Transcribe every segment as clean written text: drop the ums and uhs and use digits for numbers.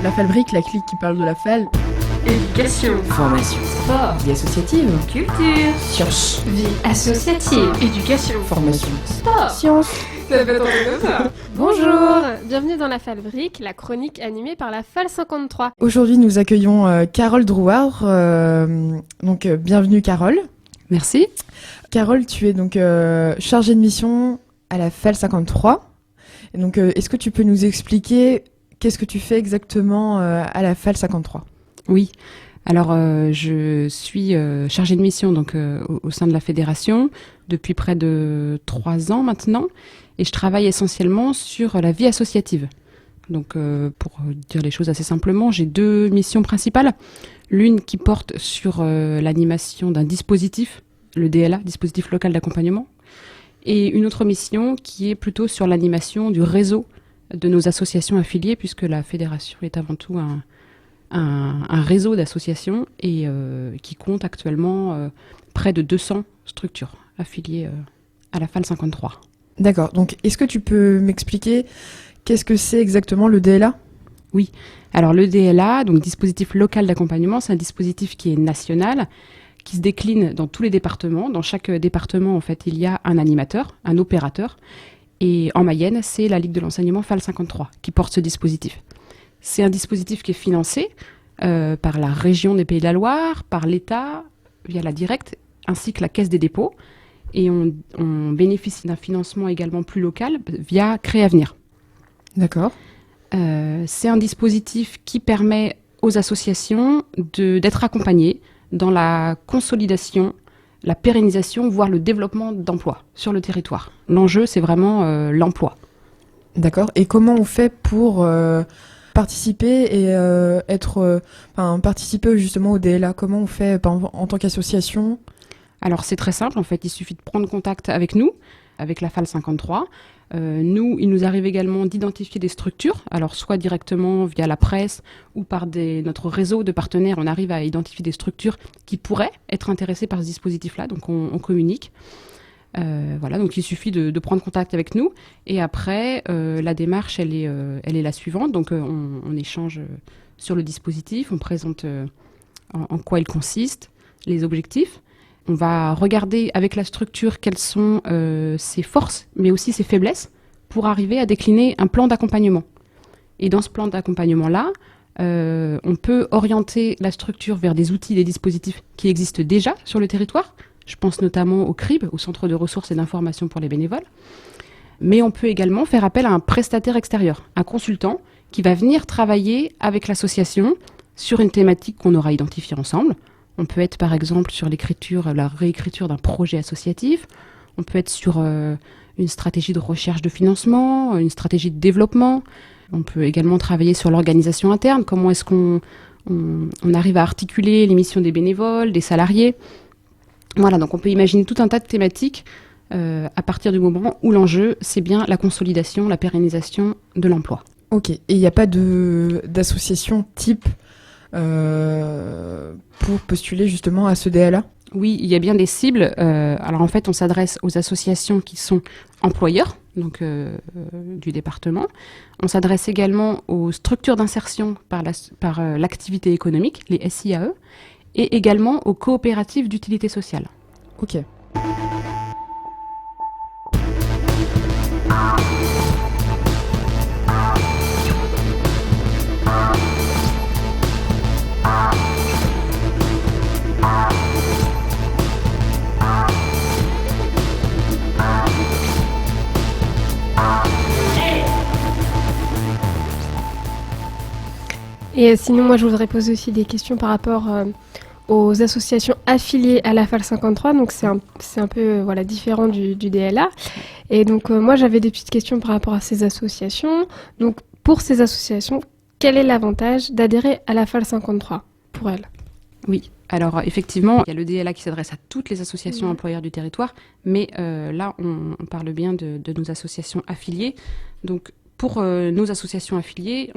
La Falbrique, la clique qui parle de la Fal. Éducation, Formation. sport, Vie associative. culture, Science. vie associative, éducation, Formation. sport. Science. Ça fait tomber ça. Bonjour, bienvenue dans la Falbrique, la chronique animée par la Fal 53. Aujourd'hui, nous accueillons Carole Drouard. Bienvenue Carole. Merci. Carole, tu es donc chargée de mission à la Fal 53. Et donc, est-ce que tu peux nous expliquer qu'est-ce que tu fais exactement à la Fal 53 ? Oui. Alors, je suis chargée de mission donc, au sein de la fédération depuis près de 3 ans maintenant. Et je travaille essentiellement sur la vie associative. Donc, pour dire les choses assez simplement, j'ai 2 missions principales. L'une qui porte sur l'animation d'un dispositif, le DLA, dispositif local d'accompagnement. Et une autre mission qui est plutôt sur l'animation du réseau de nos associations affiliées, puisque la fédération est avant tout un réseau d'associations et qui compte actuellement près de 200 structures affiliées à la FAL 53. D'accord. Donc, est-ce que tu peux m'expliquer qu'est-ce que c'est exactement le DLA ? Oui. Alors, le DLA, donc dispositif local d'accompagnement, c'est un dispositif qui est national, qui se décline dans tous les départements. Dans chaque département, en fait, il y a un animateur, un opérateur. Et en Mayenne, c'est la Ligue de l'enseignement FAL 53 qui porte ce dispositif. C'est un dispositif qui est financé par la région des Pays de la Loire, par l'État, via la Directe, ainsi que la Caisse des dépôts. Et on bénéficie d'un financement également plus local via Créavenir. D'accord. C'est un dispositif qui permet aux associations d'être accompagnées dans la consolidation, la pérennisation, voire le développement d'emplois sur le territoire. L'enjeu, c'est vraiment l'emploi. D'accord. Et comment on fait pour participer et participer justement au DLA ? Comment on fait en tant qu'association ? Alors, c'est très simple. En fait, il suffit de prendre contact avec nous, avec la FAL 53. Il nous arrive également d'identifier des structures, alors soit directement via la presse ou par notre réseau de partenaires, on arrive à identifier des structures qui pourraient être intéressées par ce dispositif-là, donc on communique. Voilà, donc il suffit de prendre contact avec nous et après la démarche elle est la suivante, donc on échange sur le dispositif, on présente en quoi il consiste, les objectifs. On va regarder avec la structure quelles sont ses forces, mais aussi ses faiblesses, pour arriver à décliner un plan d'accompagnement. Et dans ce plan d'accompagnement-là, on peut orienter la structure vers des outils, des dispositifs qui existent déjà sur le territoire. Je pense notamment au CRIB, au Centre de ressources et d'information pour les bénévoles. Mais on peut également faire appel à un prestataire extérieur, un consultant, qui va venir travailler avec l'association sur une thématique qu'on aura identifiée ensemble. On peut être par exemple sur la réécriture d'un projet associatif. On peut être sur une stratégie de recherche de financement, une stratégie de développement. On peut également travailler sur l'organisation interne. Comment est-ce qu'on arrive à articuler les missions des bénévoles, des salariés. Voilà, donc on peut imaginer tout un tas de thématiques à partir du moment où l'enjeu, c'est bien la consolidation, la pérennisation de l'emploi. Ok. Et il n'y a pas d'association type pour postuler justement à ce DLA ? Oui, il y a bien des cibles. Alors en fait, on s'adresse aux associations qui sont employeurs, donc du département. On s'adresse également aux structures d'insertion par l'activité économique, les SIAE, et également aux coopératives d'utilité sociale. Ok. Et sinon, moi, je voudrais poser aussi des questions par rapport aux associations affiliées à la FAL 53. Donc, c'est un peu différent du DLA. Et donc, moi, j'avais des petites questions par rapport à ces associations. Donc, pour ces associations, quel est l'avantage d'adhérer à la FAL 53 pour elles ? Oui, alors effectivement, il y a le DLA qui s'adresse à toutes les associations employeurs du territoire, mais là, on parle bien de nos associations affiliées. Donc, pour nos associations affiliées,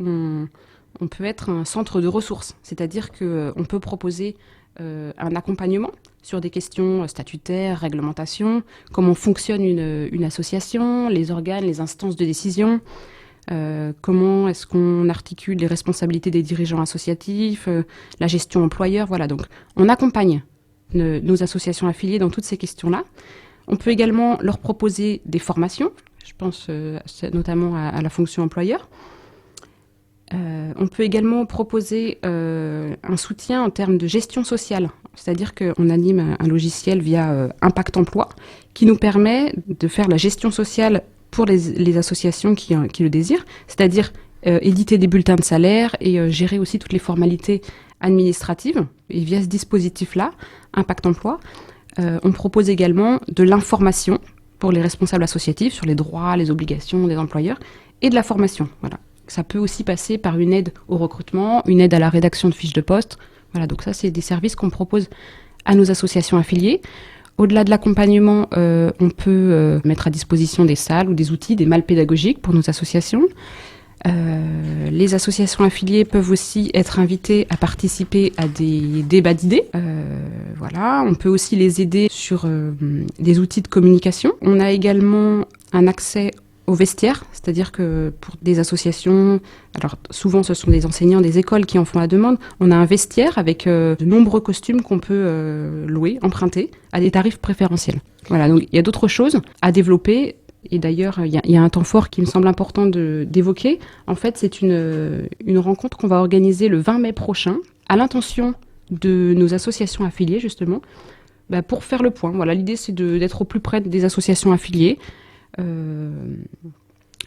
on peut être un centre de ressources, c'est-à-dire qu'on peut proposer un accompagnement sur des questions statutaires, réglementation, comment fonctionne une association, les organes, les instances de décision, comment est-ce qu'on articule les responsabilités des dirigeants associatifs, la gestion employeur, voilà. Donc, on accompagne nos associations affiliées dans toutes ces questions-là. On peut également leur proposer des formations, je pense notamment à la fonction employeur. On peut également proposer un soutien en termes de gestion sociale, c'est-à-dire qu'on anime un logiciel via Impact Emploi qui nous permet de faire la gestion sociale pour les associations qui le désirent, c'est-à-dire éditer des bulletins de salaire et gérer aussi toutes les formalités administratives. Et via ce dispositif-là, Impact Emploi, on propose également de l'information pour les responsables associatifs sur les droits, les obligations des employeurs et de la formation. Voilà. Ça peut aussi passer par une aide au recrutement, une aide à la rédaction de fiches de poste. Voilà, donc ça, c'est des services qu'on propose à nos associations affiliées. Au-delà de l'accompagnement, on peut mettre à disposition des salles ou des outils, des malles pédagogiques pour nos associations. Les associations affiliées peuvent aussi être invitées à participer à des débats d'idées. Voilà, on peut aussi les aider sur des outils de communication. On a également un accès au vestiaire, c'est-à-dire que pour des associations, alors souvent ce sont des enseignants des écoles qui en font la demande, on a un vestiaire avec de nombreux costumes qu'on peut louer, emprunter, à des tarifs préférentiels. Voilà, donc il y a d'autres choses à développer, et d'ailleurs il y a un temps fort qui me semble important d'évoquer. En fait, c'est une rencontre qu'on va organiser le 20 mai prochain, à l'intention de nos associations affiliées justement, pour faire le point. Voilà, l'idée c'est d'être au plus près des associations affiliées,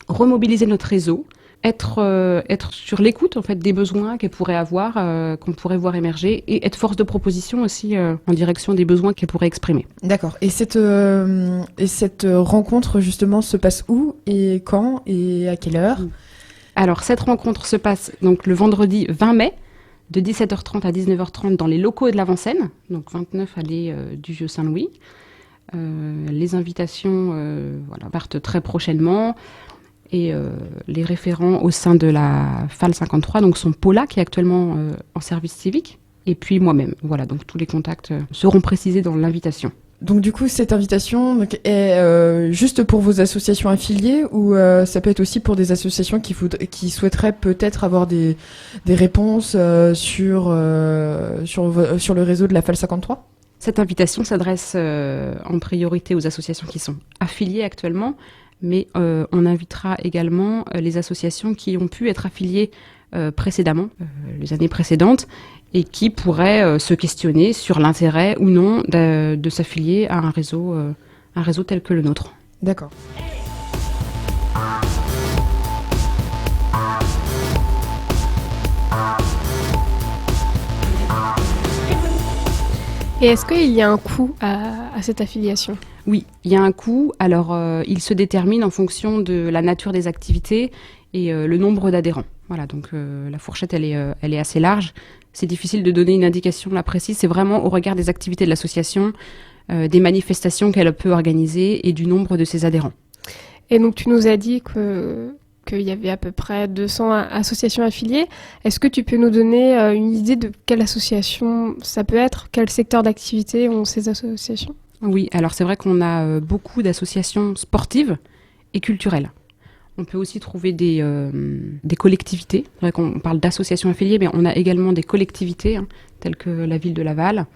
remobiliser notre réseau, être sur l'écoute en fait des besoins qu'elles pourraient avoir, qu'on pourrait voir émerger, et être force de proposition aussi en direction des besoins qu'elles pourraient exprimer. D'accord. Et cette rencontre justement se passe où et quand et à quelle heure ? Alors cette rencontre se passe donc le vendredi 20 mai de 17h30 à 19h30 dans les locaux de l'Avant-Seine, donc 29 allée du Vieux-Saint-Louis. Les invitations partent très prochainement, et les référents au sein de la FAL 53 donc, sont Paula qui est actuellement en service civique, et puis moi-même. Voilà, donc tous les contacts seront précisés dans l'invitation. Donc du coup, cette invitation est juste pour vos associations affiliées, ou ça peut être aussi pour des associations qui souhaiteraient peut-être avoir des réponses sur le réseau de la FAL 53 ? Cette invitation s'adresse en priorité aux associations qui sont affiliées actuellement, mais on invitera également les associations qui ont pu être affiliées précédemment, les années précédentes, et qui pourraient se questionner sur l'intérêt ou non de s'affilier à un réseau tel que le nôtre. D'accord. Et est-ce qu'il y a un coût à cette affiliation ? Oui, il y a un coût. Alors, il se détermine en fonction de la nature des activités et le nombre d'adhérents. Voilà, donc la fourchette, elle est assez large. C'est difficile de donner une indication là précise. C'est vraiment au regard des activités de l'association, des manifestations qu'elle peut organiser et du nombre de ses adhérents. Et donc, tu nous as dit qu'il y avait à peu près 200 associations affiliées. Est-ce que tu peux nous donner une idée de quelle association ça peut être ? Quel secteur d'activité ont ces associations ? Oui, alors c'est vrai qu'on a beaucoup d'associations sportives et culturelles. On peut aussi trouver des collectivités. C'est vrai qu'on parle d'associations affiliées, mais on a également des collectivités, telles que la ville de Laval.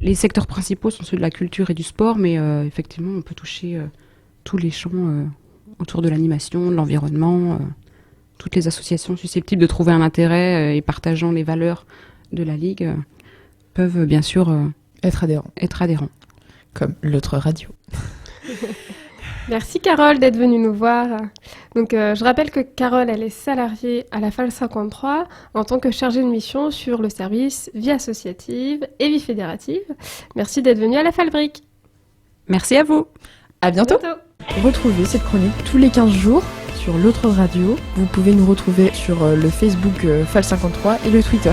Les secteurs principaux sont ceux de la culture et du sport, mais effectivement, on peut toucher tous les champs autour de l'animation, de l'environnement, toutes les associations susceptibles de trouver un intérêt et partageant les valeurs de la Ligue peuvent bien sûr être adhérents. Comme l'autre radio. Merci Carole d'être venue nous voir. Donc je rappelle que Carole, elle est salariée à la FAL 53 en tant que chargée de mission sur le service vie associative et vie fédérative. Merci d'être venue à la FALbrique. Merci à vous. À bientôt. Retrouvez cette chronique tous les 15 jours sur l'autre radio. Vous pouvez nous retrouver sur le Facebook FAL 53 et le Twitter.